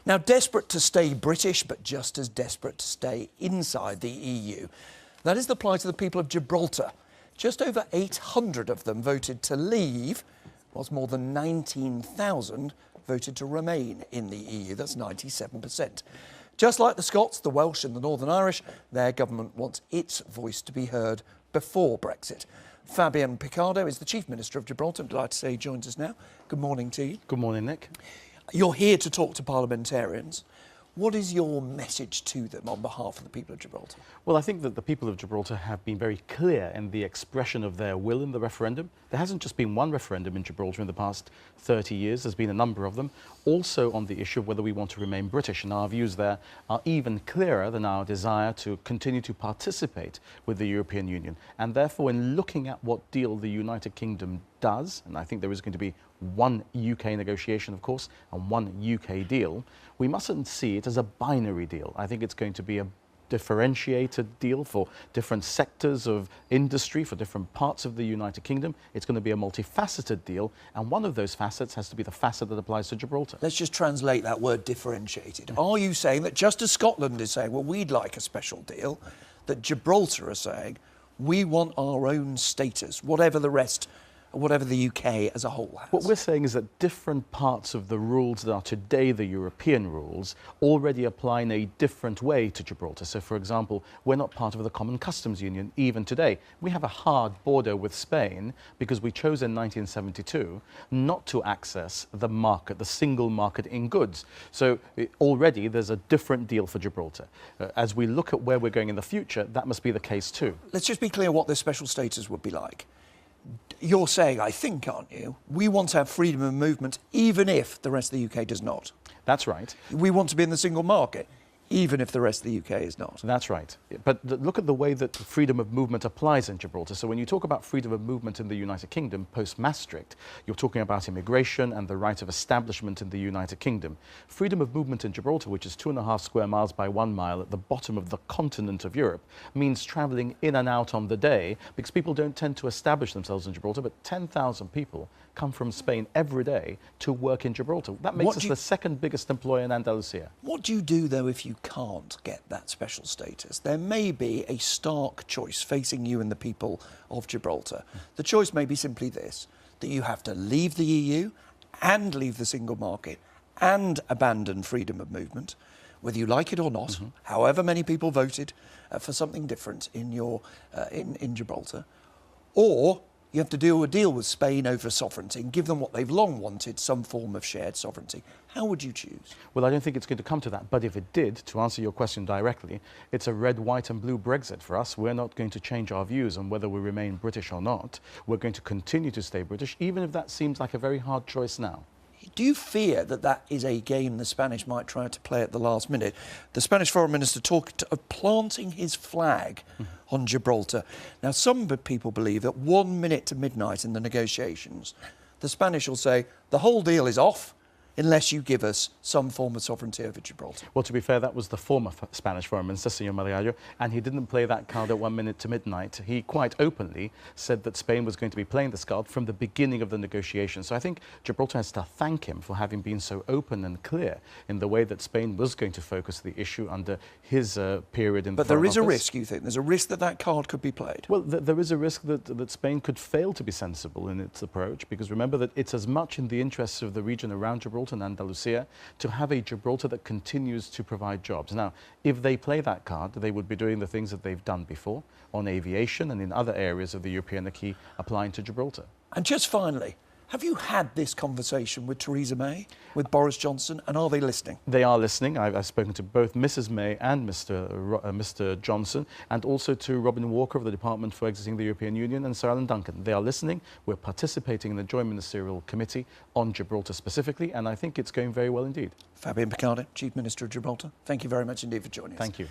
Now, desperate to stay British, but just as desperate to stay inside the EU. That is the plight of the people of Gibraltar. Just over 800 of them voted to leave, whilst more than 19,000 voted to remain in the EU. That's 97%. Just like the Scots, the Welsh and the Northern Irish, their government wants its voice to be heard before Brexit. Fabian Picardo is the Chief Minister of Gibraltar. I'm delighted to say he joins us now. Good morning to you. Good morning, Nick. You're here to talk to parliamentarians. What is your message to them on behalf of the people of Gibraltar? Well, I think that the people of Gibraltar have been very clear in the expression of their will in the referendum. There hasn't just been one referendum in Gibraltar in the past 30 years. There's been a number of them, also on the issue of whether we want to remain British. And our views there are even clearer than our desire to continue to participate with the European Union. And therefore, in looking at what deal the United Kingdom does, and I think there is going to be one UK negotiation, of course, and one UK deal, we mustn't see it as a binary deal. I think it's going to be a differentiated deal for different sectors of industry, for different parts of the United Kingdom. It's going to be a multifaceted deal, and one of those facets has to be the facet that applies to Gibraltar. Let's just translate that word differentiated. Are you saying that just as Scotland is saying, well, we'd like a special deal, that Gibraltar are saying, we want our own status, whatever the rest, whatever the UK as a whole has? What we're saying is that different parts of the rules that are today the European rules already apply in a different way to Gibraltar. So, for example, we're not part of the Common Customs Union even today. We have a hard border with Spain because we chose in 1972 not to access the market, the single market in goods. So already there's a different deal for Gibraltar. As we look at where we're going in the future, that must be the case too. Let's just be clear what this special status would be like. You're saying, I think, aren't you, we want to have freedom of movement even if the rest of the UK does not. That's right. We want to be in the single market even if the rest of the UK is not. That's right. But look at the way that freedom of movement applies in Gibraltar. So when you talk about freedom of movement in the United Kingdom post-Maastricht, you're talking about immigration and the right of establishment in the United Kingdom. Freedom of movement in Gibraltar, which is 2.5 square miles by 1 mile at the bottom of the continent of Europe, means travelling in and out on the day, because people don't tend to establish themselves in Gibraltar, but 10,000 people come from Spain every day to work in Gibraltar. That makes us the second biggest employer in Andalusia. What do you do, though, if you can't get that special status? There may be a stark choice facing you and the people of Gibraltar. The choice may be simply this, that you have to leave the EU and leave the single market and abandon freedom of movement, whether you like it or not, however many people voted for something different in in Gibraltar, or you have to do a deal with Spain over sovereignty and give them what they've long wanted, some form of shared sovereignty. How would you choose? Well, I don't think it's going to come to that. But if it did, to answer your question directly, it's a red, white and blue Brexit for us. We're not going to change our views on whether we remain British or not. We're going to continue to stay British, even if that seems like a very hard choice now. Do you fear that that is a game the Spanish might try to play at the last minute? The Spanish Foreign Minister talked of planting his flag on Gibraltar. Now, some people believe that 1 minute to midnight in the negotiations, the Spanish will say, the whole deal is off unless you give us some form of sovereignty over Gibraltar. Well, to be fair, that was the former Spanish Foreign Minister, Señor Marrr, and he didn't play that card at 1 minute to midnight. He quite openly said that Spain was going to be playing this card from the beginning of the negotiations. So I think Gibraltar has to thank him for having been so open and clear in the way that Spain was going to focus the issue under his period in the But there is a risk, you think? There's a risk that that card could be played? Well, there is a risk that Spain could fail to be sensible in its approach, because remember that it's as much in the interests of the region around Gibraltar and Andalusia to have a Gibraltar that continues to provide jobs. Now, if they play that card, they would be doing the things that they've done before on aviation and in other areas of the European acquis applying to Gibraltar. And just finally, have you had this conversation with Theresa May, with Boris Johnson, and are they listening? They are listening. I've spoken to both Mrs May and Mr Johnson, and also to Robin Walker of the Department for Exiting the European Union and Sir Alan Duncan. They are listening. We're participating in the Joint Ministerial Committee on Gibraltar specifically, and I think it's going very well indeed. Fabian Picardo, Chief Minister of Gibraltar, thank you very much indeed for joining us. Thank you.